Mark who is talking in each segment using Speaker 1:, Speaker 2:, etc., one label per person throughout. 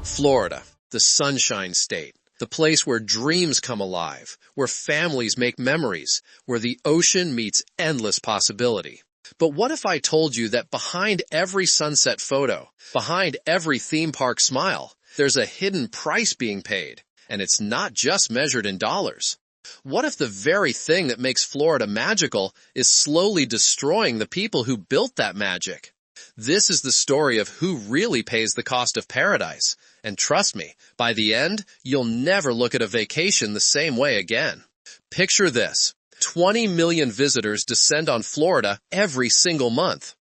Speaker 1: Florida, the Sunshine State, the place where dreams come alive, where families make memories, where the ocean meets endless possibility. But what if I told you that behind every sunset photo, behind every theme park smile, there's a hidden price being paid, and it's not just measured in dollars? What if the very thing that makes Florida magical is slowly destroying the people who built that magic? This is the story of who really pays the cost of paradise. And trust me, by the end, you'll never look at a vacation the same way again. Picture this. 20 million visitors descend on Florida every single month.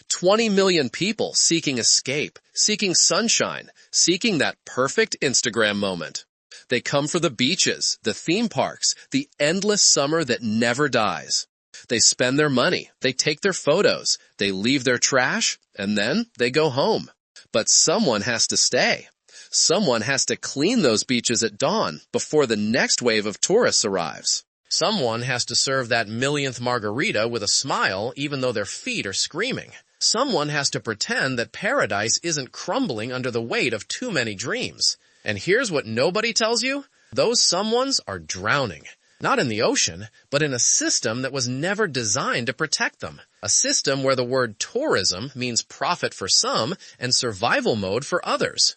Speaker 1: 20 million people seeking escape, seeking sunshine, seeking that perfect Instagram moment. They come for the beaches, the theme parks, the endless summer that never dies. They spend their money, they take their photos, they leave their trash, and then they go home. But someone has to stay. Someone has to clean those beaches at dawn before the next wave of tourists arrives. Someone has to serve that millionth margarita with a smile even though their feet are screaming. Someone has to pretend that paradise isn't crumbling under the weight of too many dreams. And here's what nobody tells you. Those someones are drowning. Not in the ocean, but in a system that was never designed to protect them. A system where the word tourism means profit for some and survival mode for others.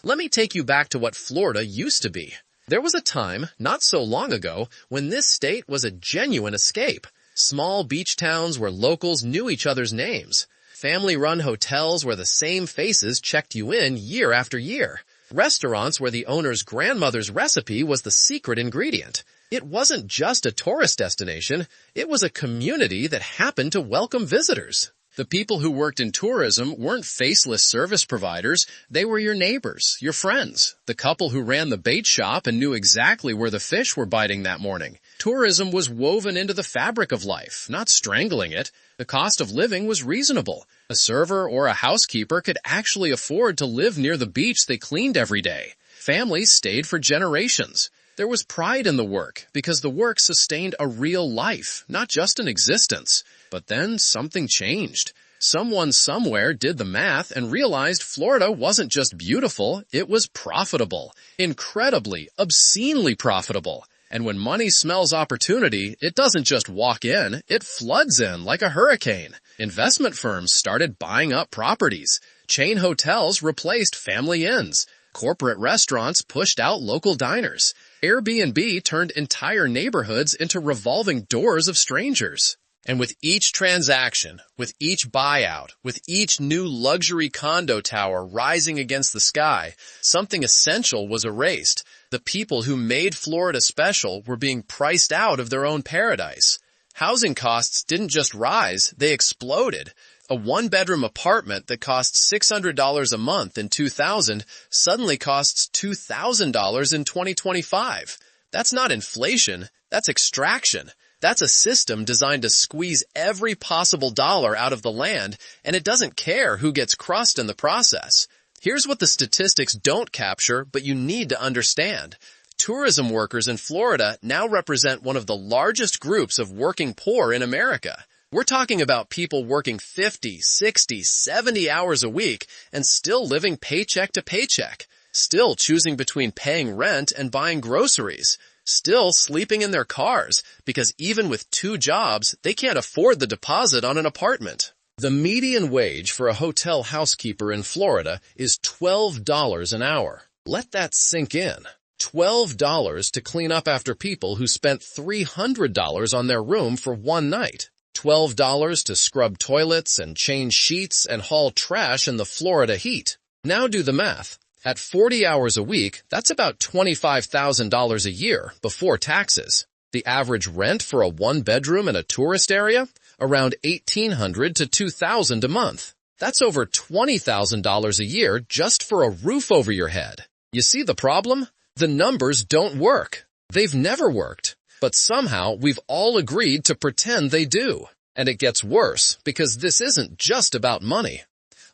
Speaker 1: Let me take you back to what Florida used to be. There was a time, not so long ago, when this state was a genuine escape. Small beach towns where locals knew each other's names. Family-run hotels where the same faces checked you in year after year. Restaurants where the owner's grandmother's recipe was the secret ingredient. It wasn't just a tourist destination, it was a community that happened to welcome visitors. The people who worked in tourism weren't faceless service providers, they were your neighbors, your friends, the couple who ran the bait shop and knew exactly where the fish were biting that morning. Tourism was woven into the fabric of life, not strangling it. The cost of living was reasonable. A server or a housekeeper could actually afford to live near the beach they cleaned every day. Families stayed for generations. There was pride in the work because the work sustained a real life, not just an existence. But then something changed. Someone somewhere did the math and realized Florida wasn't just beautiful, it was profitable. Incredibly, obscenely profitable. And when money smells opportunity, it doesn't just walk in, it floods in like a hurricane. Investment firms started buying up properties. Chain hotels replaced family inns. Corporate restaurants pushed out local diners. Airbnb turned entire neighborhoods into revolving doors of strangers. And with each transaction, with each buyout, with each new luxury condo tower rising against the sky, something essential was erased. The people who made Florida special were being priced out of their own paradise. Housing costs didn't just rise, they exploded. A one-bedroom apartment that cost $600 a month in 2000 suddenly costs $2,000 in 2025. That's not inflation, that's extraction. That's a system designed to squeeze every possible dollar out of the land, and it doesn't care who gets crushed in the process. Here's what the statistics don't capture, but you need to understand. Tourism workers in Florida now represent one of the largest groups of working poor in America. We're talking about people working 50, 60, 70 hours a week and still living paycheck to paycheck, still choosing between paying rent and buying groceries, still sleeping in their cars because even with 2 jobs, they can't afford the deposit on an apartment. The median wage for a hotel housekeeper in Florida is $12 an hour. Let that sink in. $12 to clean up after people who spent $300 on their room for one night. $12 to scrub toilets and change sheets and haul trash in the Florida heat. Now do the math. At 40 hours a week, that's about $25,000 a year before taxes. The average rent for a one-bedroom in a tourist area? Around $1,800 to $2,000 a month. That's over $20,000 a year just for a roof over your head. You see the problem? The numbers don't work. They've never worked. But somehow we've all agreed to pretend they do. And it gets worse because this isn't just about money.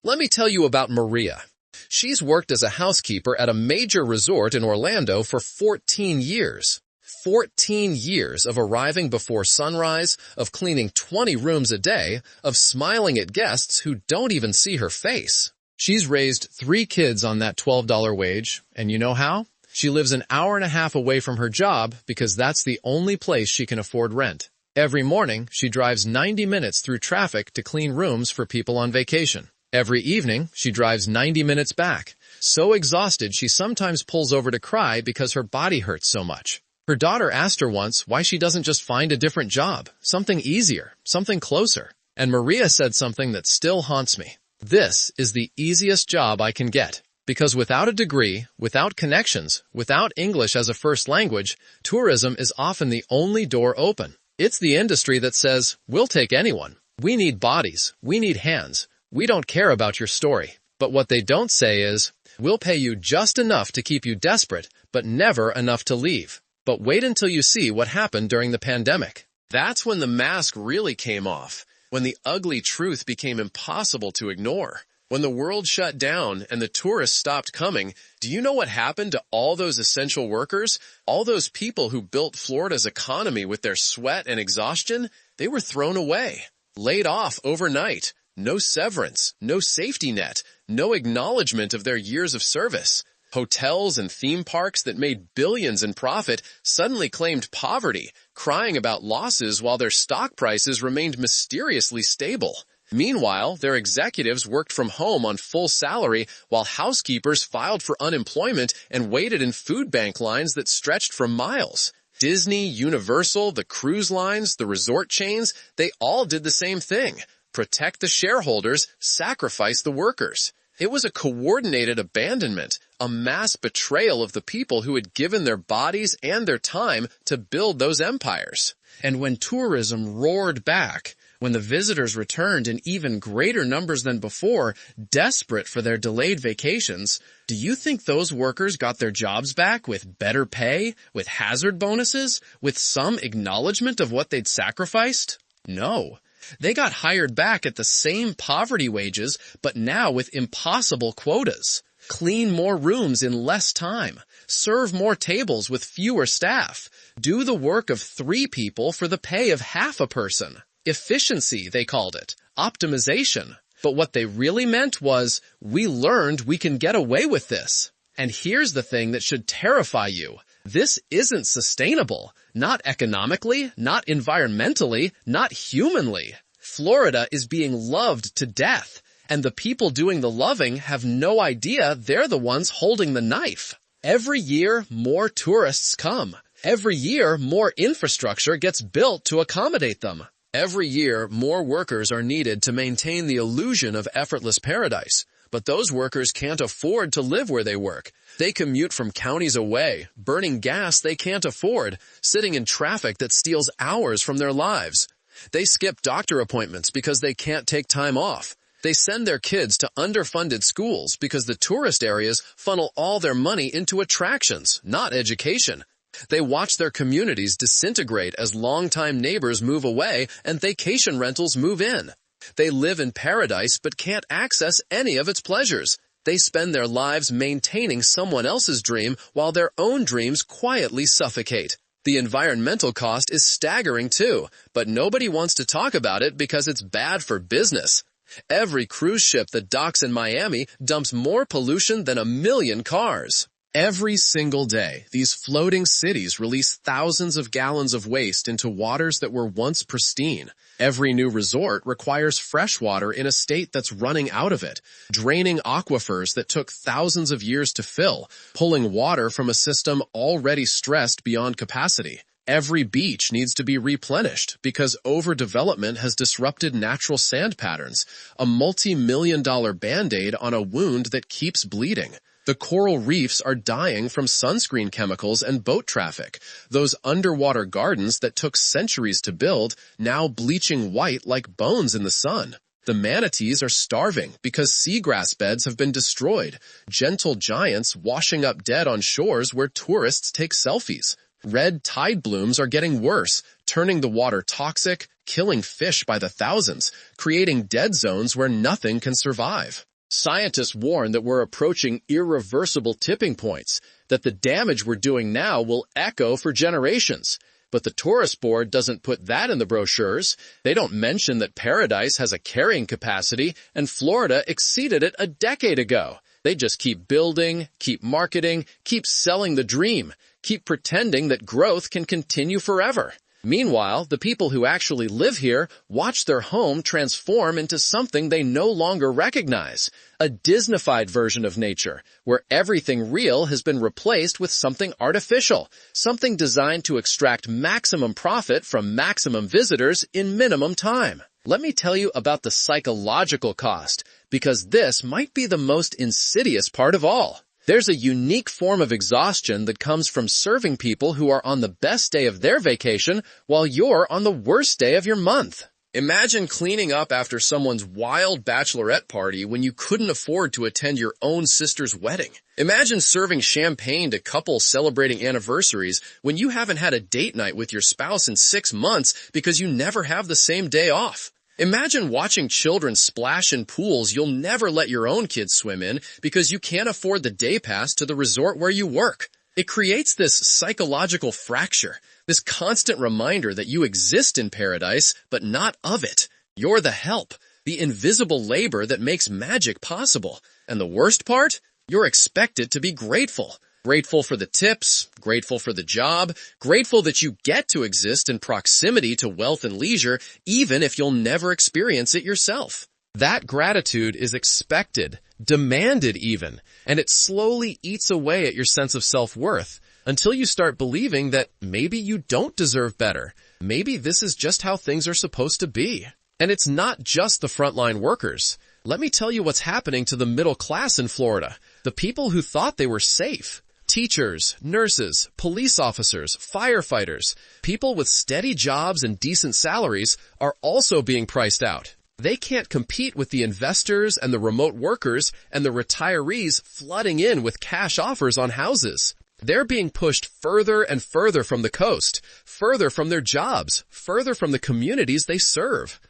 Speaker 1: Let me tell you about Maria. She's worked as a housekeeper at a major resort in Orlando for 14 years. 14 years of arriving before sunrise, of cleaning 20 rooms a day, of smiling at guests who don't even see her face. She's raised 3 kids on that $12 wage, and you know how? She lives an hour and a half away from her job because that's the only place she can afford rent. Every morning, she drives 90 minutes through traffic to clean rooms for people on vacation. Every evening, she drives 90 minutes back. So exhausted, she sometimes pulls over to cry because her body hurts so much. Her daughter asked her once why she doesn't just find a different job, something easier, something closer. And Maria said something that still haunts me. This is the easiest job I can get. Because without a degree, without connections, without English as a first language, tourism is often the only door open. It's the industry that says, we'll take anyone. We need bodies. We need hands. We don't care about your story. But what they don't say is, we'll pay you just enough to keep you desperate, but never enough to leave. But wait until you see what happened during the pandemic. That's when the mask really came off, when the ugly truth became impossible to ignore. When the world shut down and the tourists stopped coming, do you know what happened to all those essential workers? All those people who built Florida's economy with their sweat and exhaustion? They were thrown away, laid off overnight. No severance, no safety net, no acknowledgement of their years of service. Hotels and theme parks that made billions in profit suddenly claimed poverty, crying about losses while their stock prices remained mysteriously stable. Meanwhile, their executives worked from home on full salary while housekeepers filed for unemployment and waited in food bank lines that stretched for miles. Disney, Universal, the cruise lines, the resort chains, they all did the same thing. Protect the shareholders, sacrifice the workers. It was a coordinated abandonment, a mass betrayal of the people who had given their bodies and their time to build those empires. And when tourism roared back, when the visitors returned in even greater numbers than before, desperate for their delayed vacations, do you think those workers got their jobs back with better pay, with hazard bonuses, with some acknowledgement of what they'd sacrificed? No. They got hired back at the same poverty wages, but now with impossible quotas. Clean more rooms in less time. Serve more tables with fewer staff. Do the work of 3 people for the pay of half a person. Efficiency, they called it. Optimization. But what they really meant was, we learned we can get away with this. And here's the thing that should terrify you. This isn't sustainable. Not economically, not environmentally, not humanly. Florida is being loved to death, and the people doing the loving have no idea they're the ones holding the knife. Every year, more tourists come. Every year, more infrastructure gets built to accommodate them. Every year, more workers are needed to maintain the illusion of effortless paradise. But those workers can't afford to live where they work. They commute from counties away, burning gas they can't afford, sitting in traffic that steals hours from their lives. They skip doctor appointments because they can't take time off. They send their kids to underfunded schools because the tourist areas funnel all their money into attractions, not education. They watch their communities disintegrate as longtime neighbors move away and vacation rentals move in. They live in paradise but can't access any of its pleasures. They spend their lives maintaining someone else's dream while their own dreams quietly suffocate. The environmental cost is staggering too, but nobody wants to talk about it because it's bad for business. Every cruise ship that docks in Miami dumps more pollution than 1 million cars. Every single day, these floating cities release thousands of gallons of waste into waters that were once pristine. Every new resort requires fresh water in a state that's running out of it, draining aquifers that took thousands of years to fill, pulling water from a system already stressed beyond capacity. Every beach needs to be replenished because overdevelopment has disrupted natural sand patterns, a multi-million-dollar Band-Aid on a wound that keeps bleeding. The coral reefs are dying from sunscreen chemicals and boat traffic. Those underwater gardens that took centuries to build, now bleaching white like bones in the sun. The manatees are starving because seagrass beds have been destroyed. Gentle giants washing up dead on shores where tourists take selfies. Red tide blooms are getting worse, turning the water toxic, killing fish by the thousands, creating dead zones where nothing can survive. Scientists warn that we're approaching irreversible tipping points, that the damage we're doing now will echo for generations. But the tourist board doesn't put that in the brochures. They don't mention that Paradise has a carrying capacity and Florida exceeded it a decade ago. They just keep building, keep marketing, keep selling the dream, keep pretending that growth can continue forever. Meanwhile, the people who actually live here watch their home transform into something they no longer recognize, a Disneyfied version of nature, where everything real has been replaced with something artificial, something designed to extract maximum profit from maximum visitors in minimum time. Let me tell you about the psychological cost, because this might be the most insidious part of all. There's a unique form of exhaustion that comes from serving people who are on the best day of their vacation while you're on the worst day of your month. Imagine cleaning up after someone's wild bachelorette party when you couldn't afford to attend your own sister's wedding. Imagine serving champagne to couples celebrating anniversaries when you haven't had a date night with your spouse in 6 months because you never have the same day off. Imagine watching children splash in pools you'll never let your own kids swim in because you can't afford the day pass to the resort where you work. It creates this psychological fracture, this constant reminder that you exist in paradise, but not of it. You're the help, the invisible labor that makes magic possible. And the worst part? You're expected to be grateful. Grateful for the tips, grateful for the job, grateful that you get to exist in proximity to wealth and leisure, even if you'll never experience it yourself. That gratitude is expected, demanded even, and it slowly eats away at your sense of self-worth until you start believing that maybe you don't deserve better. Maybe this is just how things are supposed to be. And it's not just the frontline workers. Let me tell you what's happening to the middle class in Florida, the people who thought they were safe. Teachers, nurses, police officers, firefighters, people with steady jobs and decent salaries are also being priced out. They can't compete with the investors and the remote workers and the retirees flooding in with cash offers on houses. They're being pushed further and further from the coast, further from their jobs, further from the communities they serve.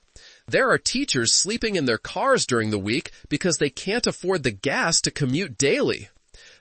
Speaker 1: There are teachers sleeping in their cars during the week because they can't afford the gas to commute daily.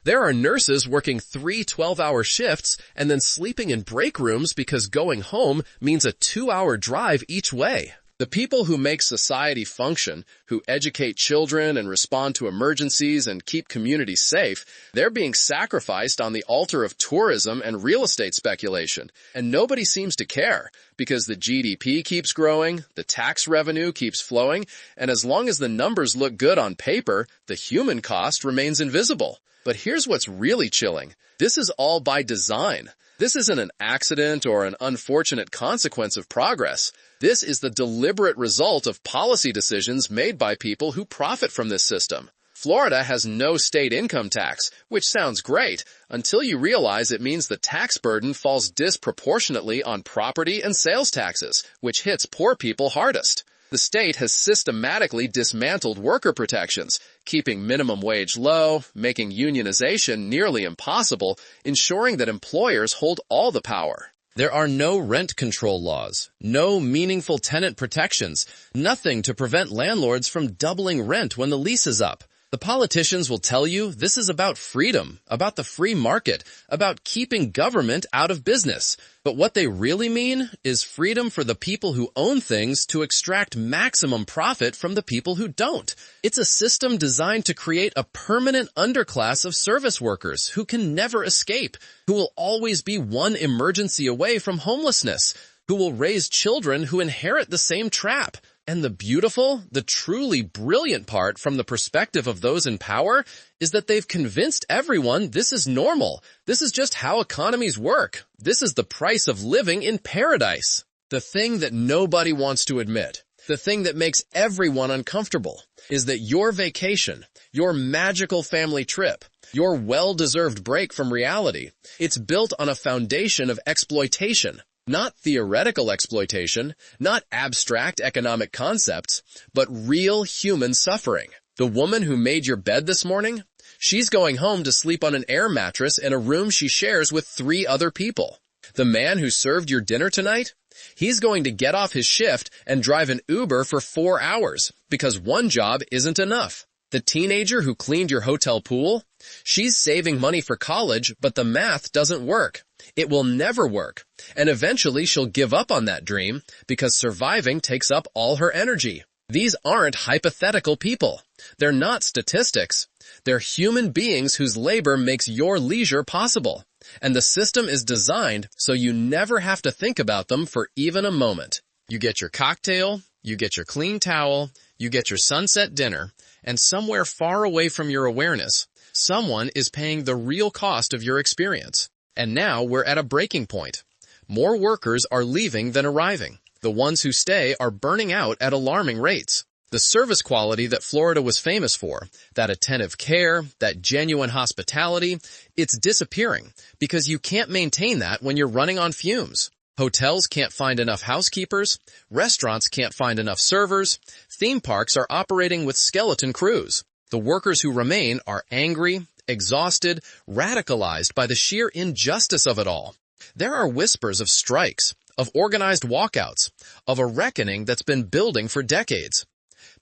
Speaker 1: There are nurses working 3 12-hour shifts and then sleeping in break rooms because going home means a 2-hour drive each way. The people who make society function, who educate children and respond to emergencies and keep communities safe, they're being sacrificed on the altar of tourism and real estate speculation. And nobody seems to care because the GDP keeps growing, the tax revenue keeps flowing, and as long as the numbers look good on paper, the human cost remains invisible. But here's what's really chilling. This is all by design. This isn't an accident or an unfortunate consequence of progress. This is the deliberate result of policy decisions made by people who profit from this system. Florida has no state income tax, which sounds great, until you realize it means the tax burden falls disproportionately on property and sales taxes, which hits poor people hardest. The state has systematically dismantled worker protections, keeping minimum wage low, making unionization nearly impossible, ensuring that employers hold all the power. There are no rent control laws, no meaningful tenant protections, nothing to prevent landlords from doubling rent when the lease is up. The politicians will tell you this is about freedom, about the free market, about keeping government out of business. But what they really mean is freedom for the people who own things to extract maximum profit from the people who don't. It's a system designed to create a permanent underclass of service workers who can never escape, who will always be one emergency away from homelessness, who will raise children who inherit the same trap. And the beautiful, the truly brilliant part from the perspective of those in power is that they've convinced everyone this is normal. This is just how economies work. This is the price of living in paradise. The thing that nobody wants to admit, the thing that makes everyone uncomfortable, is that your vacation, your magical family trip, your well-deserved break from reality, it's built on a foundation of exploitation. Not theoretical exploitation, not abstract economic concepts, but real human suffering. The woman who made your bed this morning, she's going home to sleep on an air mattress in a room she shares with 3 other people. The man who served your dinner tonight, he's going to get off his shift and drive an Uber for 4 hours because one job isn't enough. The teenager who cleaned your hotel pool, she's saving money for college, but the math doesn't work. It will never work, and eventually she'll give up on that dream because surviving takes up all her energy. These aren't hypothetical people. They're not statistics. They're human beings whose labor makes your leisure possible. And the system is designed so you never have to think about them for even a moment. You get your cocktail, you get your clean towel, you get your sunset dinner, and somewhere far away from your awareness, someone is paying the real cost of your experience. And now we're at a breaking point. More workers are leaving than arriving. The ones who stay are burning out at alarming rates. The service quality that Florida was famous for, that attentive care, that genuine hospitality, it's disappearing because you can't maintain that when you're running on fumes. Hotels can't find enough housekeepers, restaurants can't find enough servers, theme parks are operating with skeleton crews. The workers who remain are angry, exhausted, radicalized by the sheer injustice of it all. There are whispers of strikes, of organized walkouts, of a reckoning that's been building for decades.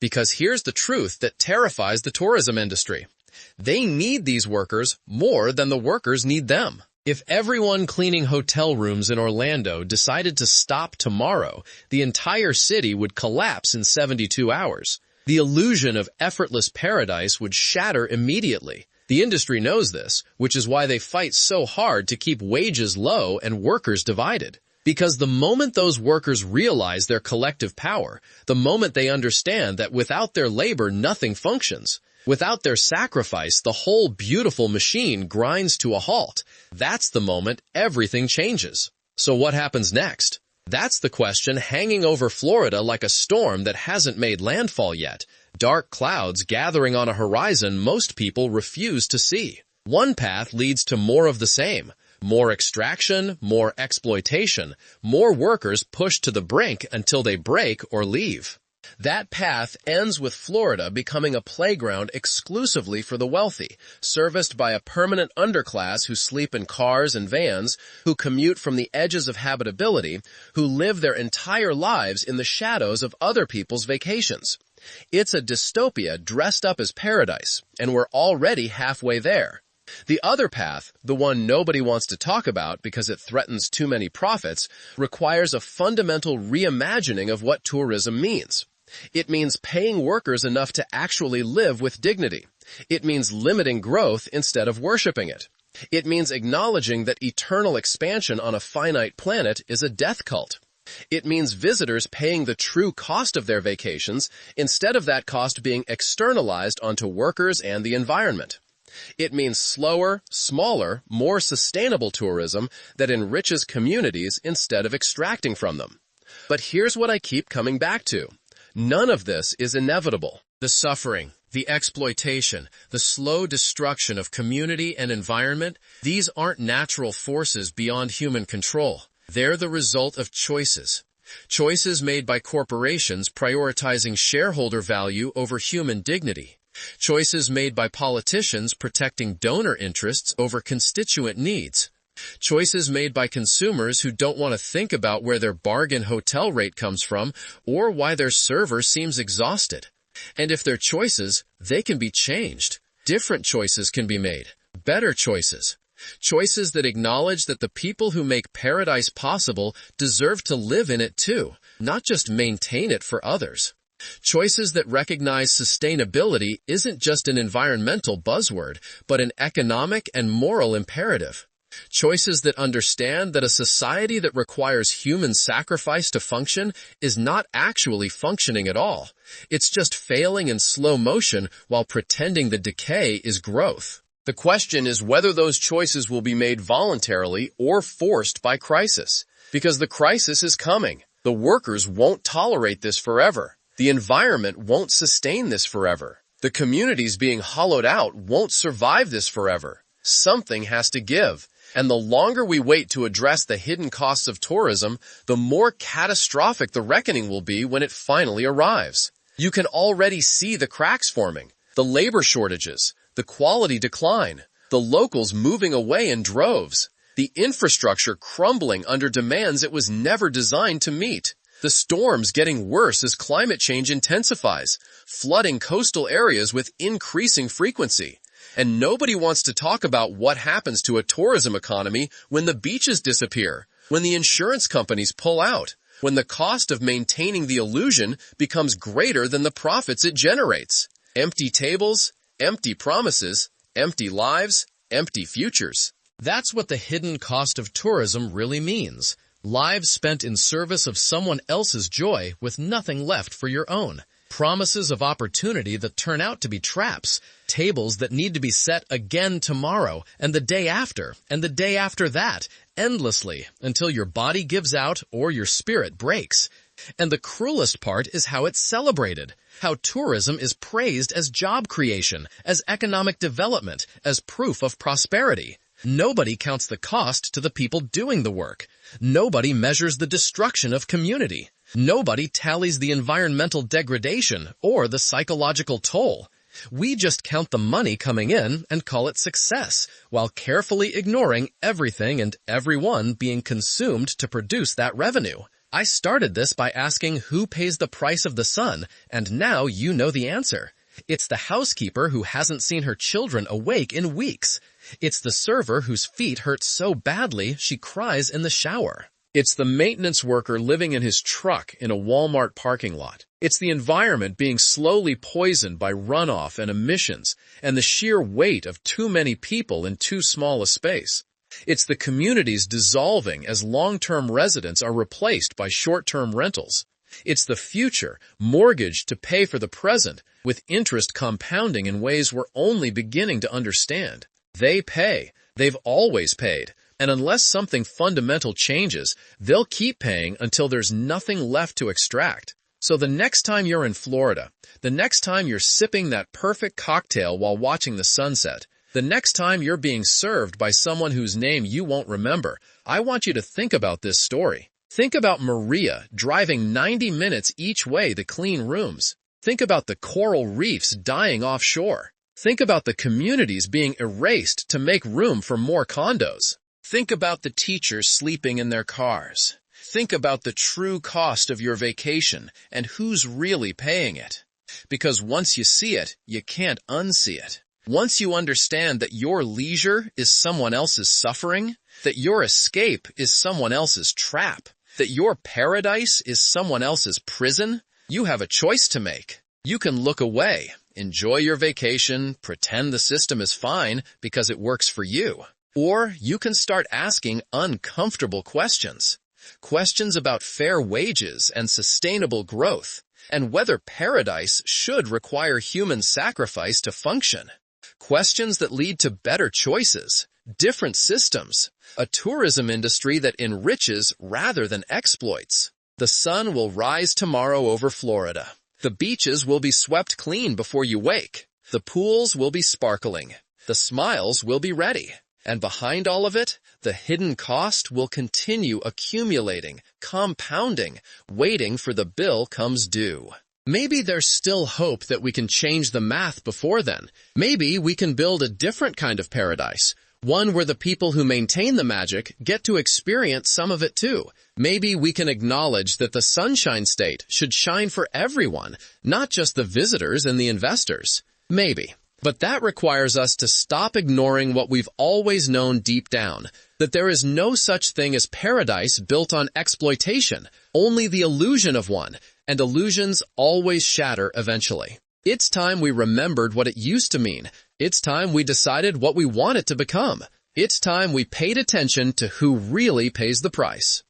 Speaker 1: Because here's the truth that terrifies the tourism industry. They need these workers more than the workers need them. If everyone cleaning hotel rooms in Orlando decided to stop tomorrow, the entire city would collapse in 72 hours. The illusion of effortless paradise would shatter immediately. The industry knows this, which is why they fight so hard to keep wages low and workers divided. Because the moment those workers realize their collective power, the moment they understand that without their labor nothing functions, without their sacrifice the whole beautiful machine grinds to a halt, that's the moment everything changes. So what happens next? That's the question hanging over Florida like a storm that hasn't made landfall yet. Dark clouds gathering on a horizon most people refuse to see. One path leads to more of the same. More extraction, more exploitation, more workers pushed to the brink until they break or leave. That path ends with Florida becoming a playground exclusively for the wealthy, serviced by a permanent underclass who sleep in cars and vans, who commute from the edges of habitability, who live their entire lives in the shadows of other people's vacations. It's a dystopia dressed up as paradise, and we're already halfway there. The other path, the one nobody wants to talk about because it threatens too many profits, requires a fundamental reimagining of what tourism means. It means paying workers enough to actually live with dignity. It means limiting growth instead of worshiping it. It means acknowledging that eternal expansion on a finite planet is a death cult. It means visitors paying the true cost of their vacations instead of that cost being externalized onto workers and the environment. It means slower, smaller, more sustainable tourism that enriches communities instead of extracting from them. But here's what I keep coming back to. None of this is inevitable. The suffering, the exploitation, the slow destruction of community and environment, these aren't natural forces beyond human control. They're the result of choices. Choices made by corporations prioritizing shareholder value over human dignity. Choices made by politicians protecting donor interests over constituent needs. Choices made by consumers who don't want to think about where their bargain hotel rate comes from or why their server seems exhausted. And if they're choices, they can be changed. Different choices can be made. Better choices. Choices that acknowledge that the people who make paradise possible deserve to live in it too, not just maintain it for others. Choices that recognize sustainability isn't just an environmental buzzword, but an economic and moral imperative. Choices that understand that a society that requires human sacrifice to function is not actually functioning at all. It's just failing in slow motion while pretending the decay is growth. The question is whether those choices will be made voluntarily or forced by crisis. Because the crisis is coming. The workers won't tolerate this forever. The environment won't sustain this forever. The communities being hollowed out won't survive this forever. Something has to give. And the longer we wait to address the hidden costs of tourism, the more catastrophic the reckoning will be when it finally arrives. You can already see the cracks forming, the labor shortages, the quality decline, the locals moving away in droves, the infrastructure crumbling under demands it was never designed to meet. The storms getting worse as climate change intensifies, flooding coastal areas with increasing frequency. And nobody wants to talk about what happens to a tourism economy when the beaches disappear, when the insurance companies pull out, when the cost of maintaining the illusion becomes greater than the profits it generates. Empty tables, empty promises, empty lives, empty futures. That's what the hidden cost of tourism really means. Lives spent in service of someone else's joy with nothing left for your own. Promises of opportunity that turn out to be traps. Tables that need to be set again tomorrow, and the day after that, endlessly, until your body gives out or your spirit breaks. And the cruelest part is how it's celebrated. How tourism is praised as job creation, as economic development, as proof of prosperity. Nobody counts the cost to the people doing the work. Nobody measures the destruction of community. Nobody tallies the environmental degradation or the psychological toll. We just count the money coming in and call it success, while carefully ignoring everything and everyone being consumed to produce that revenue. I started this by asking who pays the price of the sun, and now you know the answer. It's the housekeeper who hasn't seen her children awake in weeks. It's the server whose feet hurt so badly she cries in the shower. It's the maintenance worker living in his truck in a Walmart parking lot. It's the environment being slowly poisoned by runoff and emissions and the sheer weight of too many people in too small a space. It's the communities dissolving as long-term residents are replaced by short-term rentals. It's the future, mortgaged to pay for the present, with interest compounding in ways we're only beginning to understand. They pay. They've always paid. And unless something fundamental changes, they'll keep paying until there's nothing left to extract. So the next time you're in Florida, the next time you're sipping that perfect cocktail while watching the sunset, the next time you're being served by someone whose name you won't remember, I want you to think about this story. Think about Maria driving 90 minutes each way to clean rooms. Think about the coral reefs dying offshore. Think about the communities being erased to make room for more condos. Think about the teachers sleeping in their cars. Think about the true cost of your vacation and who's really paying it. Because once you see it, you can't unsee it. Once you understand that your leisure is someone else's suffering, that your escape is someone else's trap, that your paradise is someone else's prison, you have a choice to make. You can look away, enjoy your vacation, pretend the system is fine because it works for you. Or you can start asking uncomfortable questions. Questions about fair wages and sustainable growth, and whether paradise should require human sacrifice to function. Questions that lead to better choices, different systems, a tourism industry that enriches rather than exploits. The sun will rise tomorrow over Florida. The beaches will be swept clean before you wake. The pools will be sparkling. The smiles will be ready. And behind all of it, the hidden cost will continue accumulating, compounding, waiting for the bill comes due. Maybe there's still hope that we can change the math before then. Maybe we can build a different kind of paradise, one where the people who maintain the magic get to experience some of it too. Maybe we can acknowledge that the Sunshine State should shine for everyone, not just the visitors and the investors. Maybe. But that requires us to stop ignoring what we've always known deep down, that there is no such thing as paradise built on exploitation, only the illusion of one, and illusions always shatter eventually. It's time we remembered what it used to mean. It's time we decided what we want it to become. It's time we paid attention to who really pays the price.